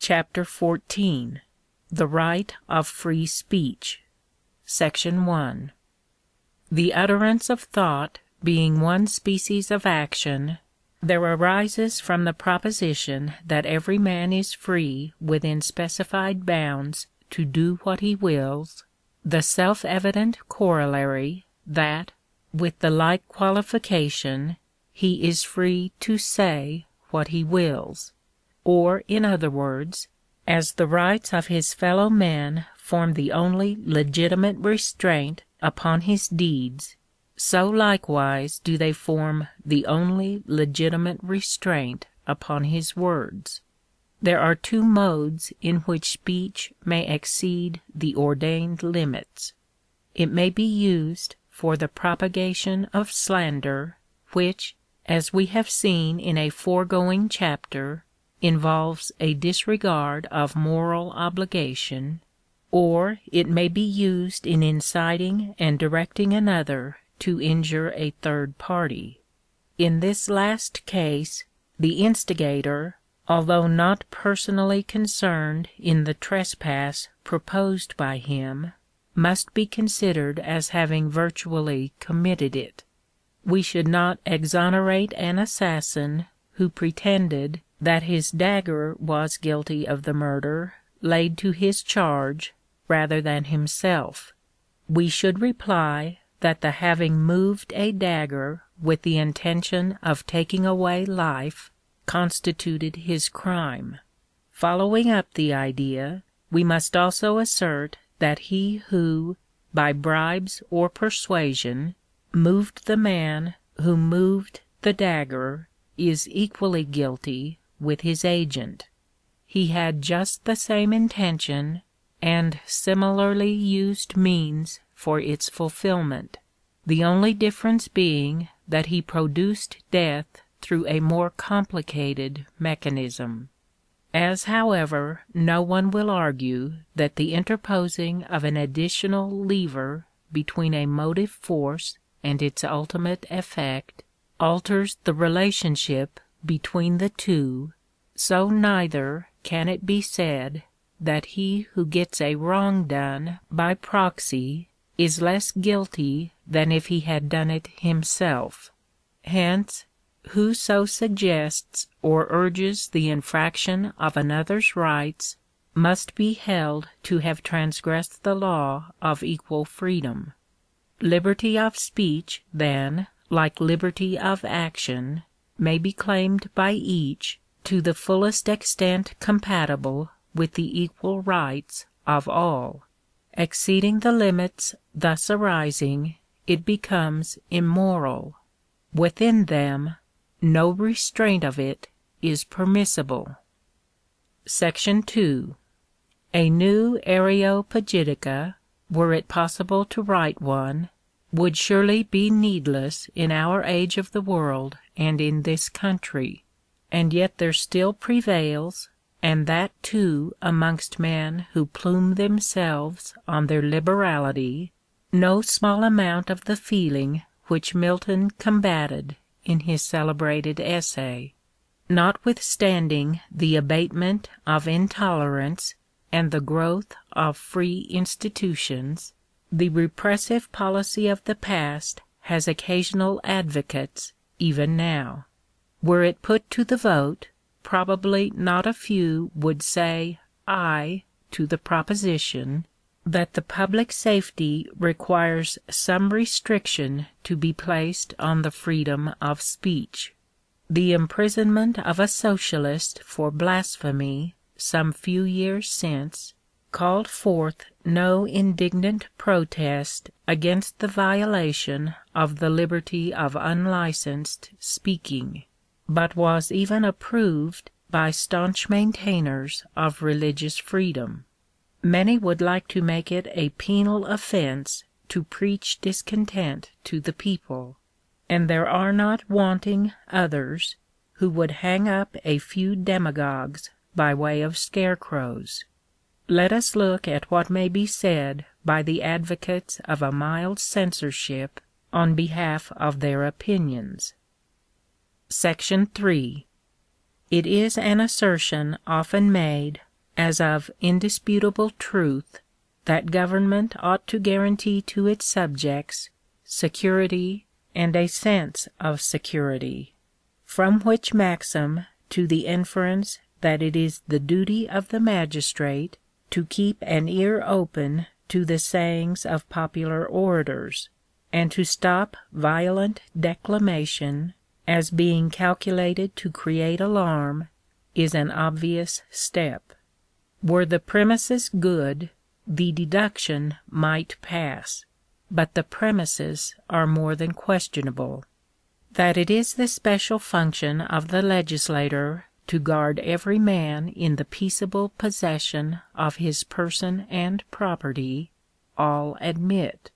Chapter 14. The Right of Free Speech. Section 1. The utterance of thought being one species of action, there arises from the proposition that every man is free within specified bounds to do what he wills, the self-evident corollary that, with the like qualification, he is free to say what he wills. Or, in other words, as the rights of his fellow men form the only legitimate restraint upon his deeds, so likewise do they form the only legitimate restraint upon his words. There are two modes in which speech may exceed the ordained limits. It may be used for the propagation of slander, which, as we have seen in a foregoing chapter, involves a disregard of moral obligation, or it may be used in inciting and directing another to injure a third party. In this last case, the instigator, although not personally concerned in the trespass proposed by him, must be considered as having virtually committed it. We should not exonerate an assassin who pretended that his dagger was guilty of the murder laid to his charge rather than himself. We should reply that the having moved a dagger with the intention of taking away life constituted his crime. Following up the idea, we must also assert that he who, by bribes or persuasion, moved the man who moved the dagger is equally guilty with his agent. He had just the same intention and similarly used means for its fulfillment, the only difference being that he produced death through a more complicated mechanism. As, however, no one will argue that the interposing of an additional lever between a motive force and its ultimate effect alters the relationship between the two, so neither can it be said that he who gets a wrong done by proxy is less guilty than if he had done it himself. Hence, whoso suggests or urges the infraction of another's rights must be held to have transgressed the law of equal freedom. Liberty of speech, then, like liberty of action, may be claimed by each to the fullest extent compatible with the equal rights of all. Exceeding the limits thus arising, it becomes immoral. Within them, no restraint of it is permissible. Section 2. A new Areopagitica, were it possible to write one, would surely be needless in our age of the world and in this country, and yet there still prevails, and that too amongst men who plume themselves on their liberality, no small amount of the feeling which Milton combated in his celebrated essay. Notwithstanding the abatement of intolerance and the growth of free institutions, the repressive policy of the past has occasional advocates even now. Were it put to the vote, probably not a few would say aye to the proposition that the public safety requires some restriction to be placed on the freedom of speech. The imprisonment of a socialist for blasphemy some few years since called forth no indignant protest against the violation of the liberty of unlicensed speaking, but was even approved by staunch maintainers of religious freedom. Many would like to make it a penal offense to preach discontent to the people, and there are not wanting others who would hang up a few demagogues by way of scarecrows. Let us look at what may be said by the advocates of a mild censorship on behalf of their opinions. Section 3. It is an assertion often made as of indisputable truth that government ought to guarantee to its subjects security and a sense of security, from which maxim to the inference that it is the duty of the magistrate to keep an ear open to the sayings of popular orators, and to stop violent declamation as being calculated to create alarm, is an obvious step. Were the premises good, the deduction might pass, but the premises are more than questionable. That it is the special function of the legislator to guard every man in the peaceable possession of his person and property, all admit;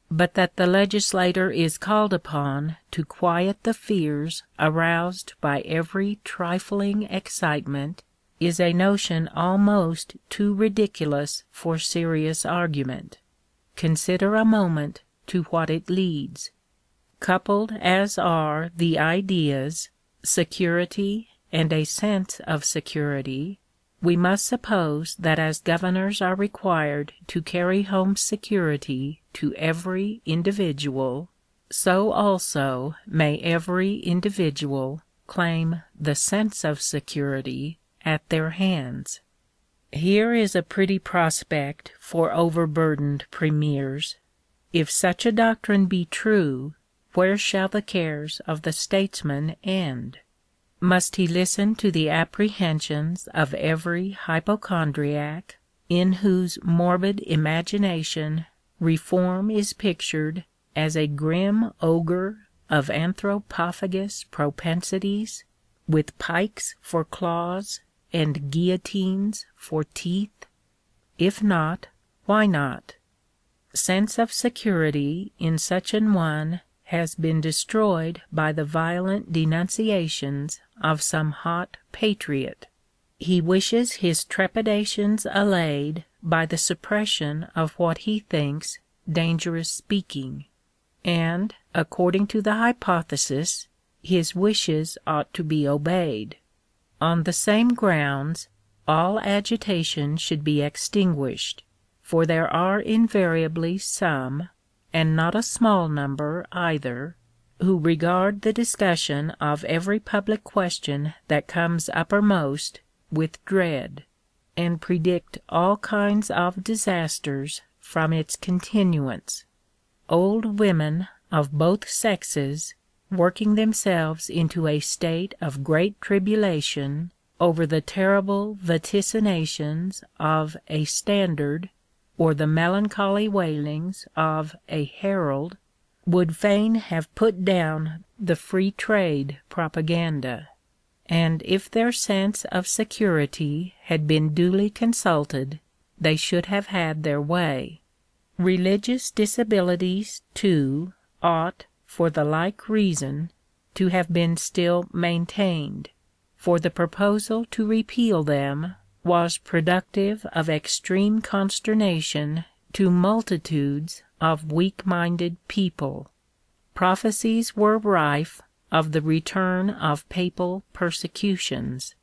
but that the legislator is called upon to quiet the fears aroused by every trifling excitement is a notion almost too ridiculous for serious argument. Consider a moment to what it leads. Coupled as are the ideas, security and a sense of security, we must suppose that as governors are required to carry home security to every individual, so also may every individual claim the sense of security at their hands. Here is a pretty prospect for overburdened premiers. If such a doctrine be true, where shall the cares of the statesman end? Must he listen to the apprehensions of every hypochondriac, in whose morbid imagination reform is pictured as a grim ogre of anthropophagous propensities, with pikes for claws and guillotines for teeth? If not, why not? Sense of security in such an one has been destroyed by the violent denunciations of some hot patriot. He wishes his trepidations allayed by the suppression of what he thinks dangerous speaking, and, according to the hypothesis, his wishes ought to be obeyed. On the same grounds, all agitation should be extinguished, for there are invariably some, and not a small number either, who regard the discussion of every public question that comes uppermost with dread, and predict all kinds of disasters from its continuance. Old women of both sexes, working themselves into a state of great tribulation over the terrible vaticinations of a Standard, or the melancholy wailings of a Herald, would fain have put down the free trade propaganda; and if their sense of security had been duly consulted, they should have had their way. Religious disabilities, too, ought, for the like reason, to have been still maintained, for the proposal to repeal them was productive of extreme consternation to multitudes of weak-minded people. Prophecies were rife of the return of papal persecutions.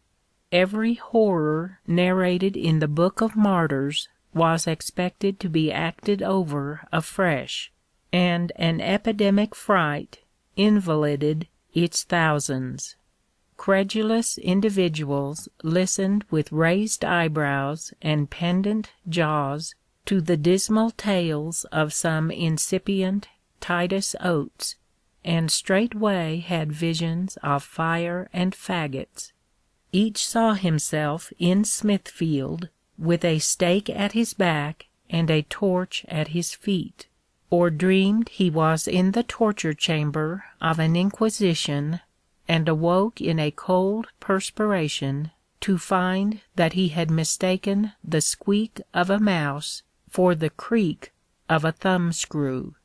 Every horror narrated in the Book of Martyrs was expected to be acted over afresh, and an epidemic fright invalided its thousands. Credulous individuals listened with raised eyebrows and pendant jaws to the dismal tales of some incipient Titus Oates, and straightway had visions of fire and faggots. Each saw himself in Smithfield, with a stake at his back and a torch at his feet, or dreamed he was in the torture chamber of an inquisition, and awoke in a cold perspiration to find that he had mistaken the squeak of a mouse for the creak of a thumbscrew.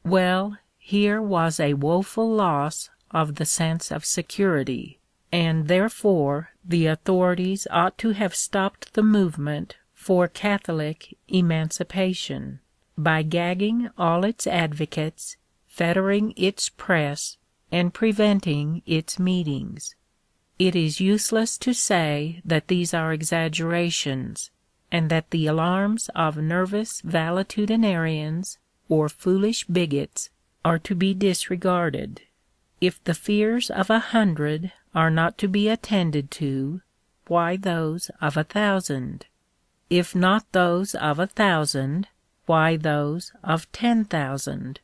Well, here was a woeful loss of the sense of security, and therefore the authorities ought to have stopped the movement for Catholic emancipation, by gagging all its advocates, fettering its press, and preventing its meetings. It is useless to say that these are exaggerations, and that the alarms of nervous valetudinarians or foolish bigots are to be disregarded. If the fears of 100 are not to be attended to, why those of 1,000? If not those of 1,000, why those of 10,000?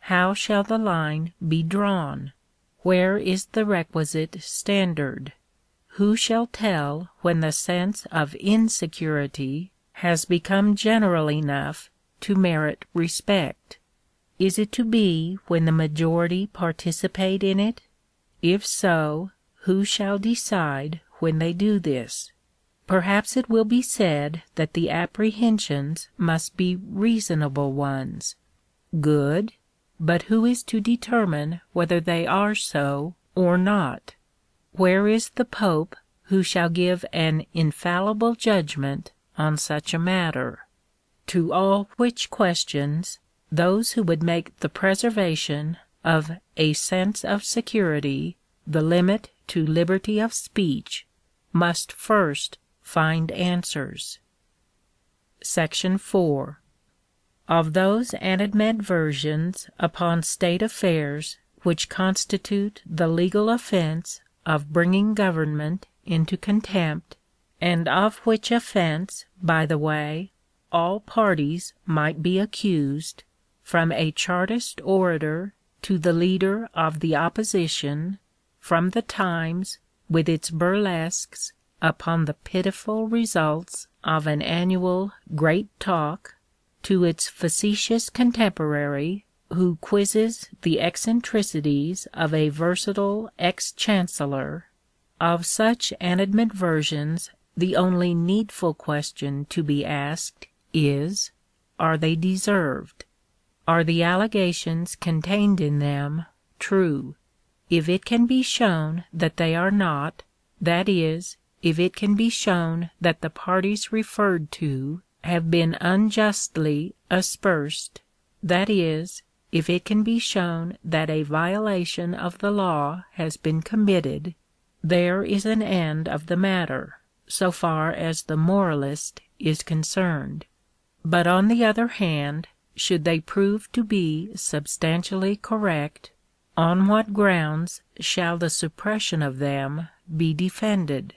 How shall the line be drawn? Where is the requisite standard? Who shall tell when the sense of insecurity has become general enough to merit respect? Is it to be when the majority participate in it? If so, who shall decide when they do this? Perhaps it will be said that the apprehensions must be reasonable ones. Good, but who is to determine whether they are so or not? Where is the Pope who shall give an infallible judgment on such a matter? To all which questions, those who would make the preservation of a sense of security the limit to liberty of speech must first find answers. Section 4. Of those animadversions upon state affairs which constitute the legal offense of bringing government into contempt, and of which offense, by the way, all parties might be accused, from a Chartist orator to the leader of the opposition, from the Times, with its burlesques upon the pitiful results of an annual Great Talk, to its facetious contemporary, who quizzes the eccentricities of a versatile ex-chancellor, of such animadversions the only needful question to be asked is, are they deserved? Are the allegations contained in them true? If it can be shown that they are not, that is, if it can be shown that the parties referred to have been unjustly aspersed, that is, if it can be shown that a violation of the law has been committed, there is an end of the matter, so far as the moralist is concerned. But on the other hand, should they prove to be substantially correct, on what grounds shall the suppression of them be defended?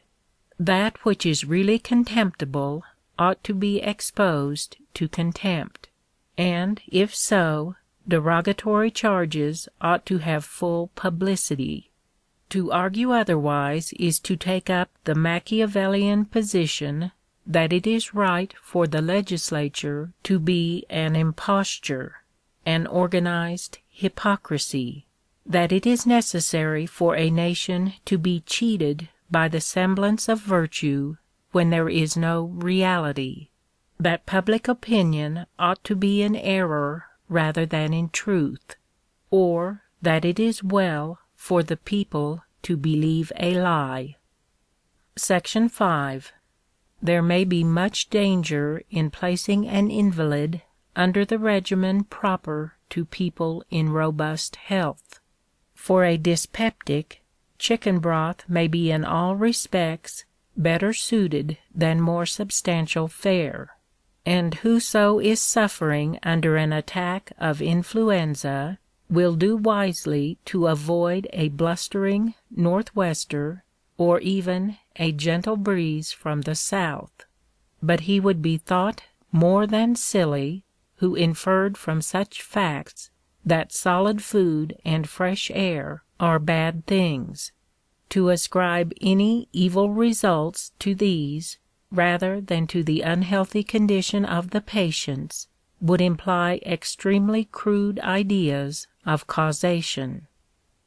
That which is really contemptible ought to be exposed to contempt, and, if so, derogatory charges ought to have full publicity. To argue otherwise is to take up the Machiavellian position that it is right for the legislature to be an imposture, an organized hypocrisy, that it is necessary for a nation to be cheated by the semblance of virtue when there is no reality, that public opinion ought to be in error rather than in truth, or that it is well for the people to believe a lie. Section 5. There may be much danger in placing an invalid under the regimen proper to people in robust health. For a dyspeptic, chicken broth may be in all respects better suited than more substantial fare, and whoso is suffering under an attack of influenza will do wisely to avoid a blustering northwester or even a gentle breeze from the south. But he would be thought more than silly who inferred from such facts that solid food and fresh air are bad things. To ascribe any evil results to these rather than to the unhealthy condition of the patients would imply extremely crude ideas of causation.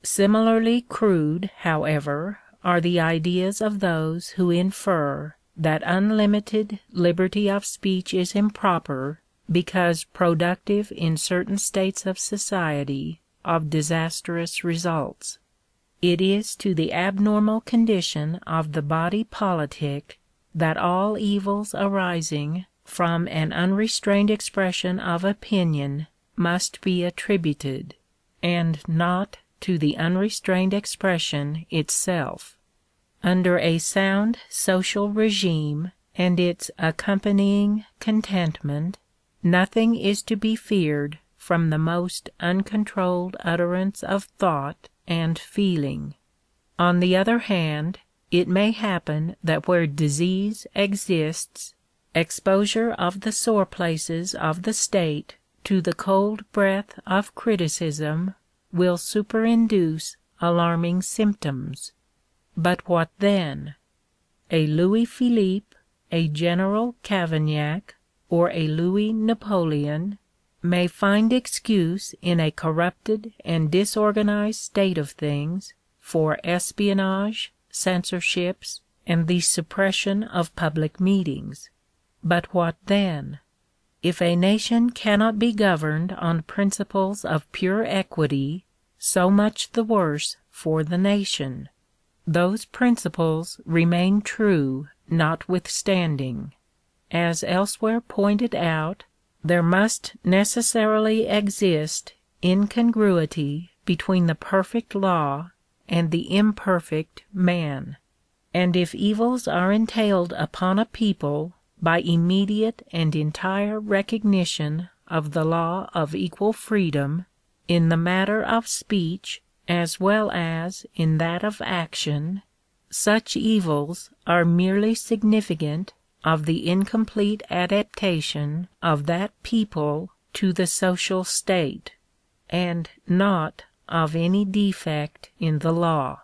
Similarly crude, however, are the ideas of those who infer that unlimited liberty of speech is improper because productive in certain states of society of disastrous results. It is to the abnormal condition of the body politic that all evils arising from an unrestrained expression of opinion must be attributed, and not to the unrestrained expression itself. Under a sound social regime and its accompanying contentment, nothing is to be feared from the most uncontrolled utterance of thought and feeling. On the other hand, it may happen that where disease exists, exposure of the sore places of the state to the cold breath of criticism will superinduce alarming symptoms. But what then? A Louis Philippe, a General Cavaignac, or a Louis Napoleon may find excuse in a corrupted and disorganized state of things for espionage, censorships, and the suppression of public meetings. But what then? If a nation cannot be governed on principles of pure equity, so much the worse for the nation. Those principles remain true notwithstanding. As elsewhere pointed out, there must necessarily exist incongruity between the perfect law and the imperfect man. And if evils are entailed upon a people by immediate and entire recognition of the law of equal freedom in the matter of speech as well as in that of action, such evils are merely significant of the incomplete adaptation of that people to the social state, and not of any defect in the law.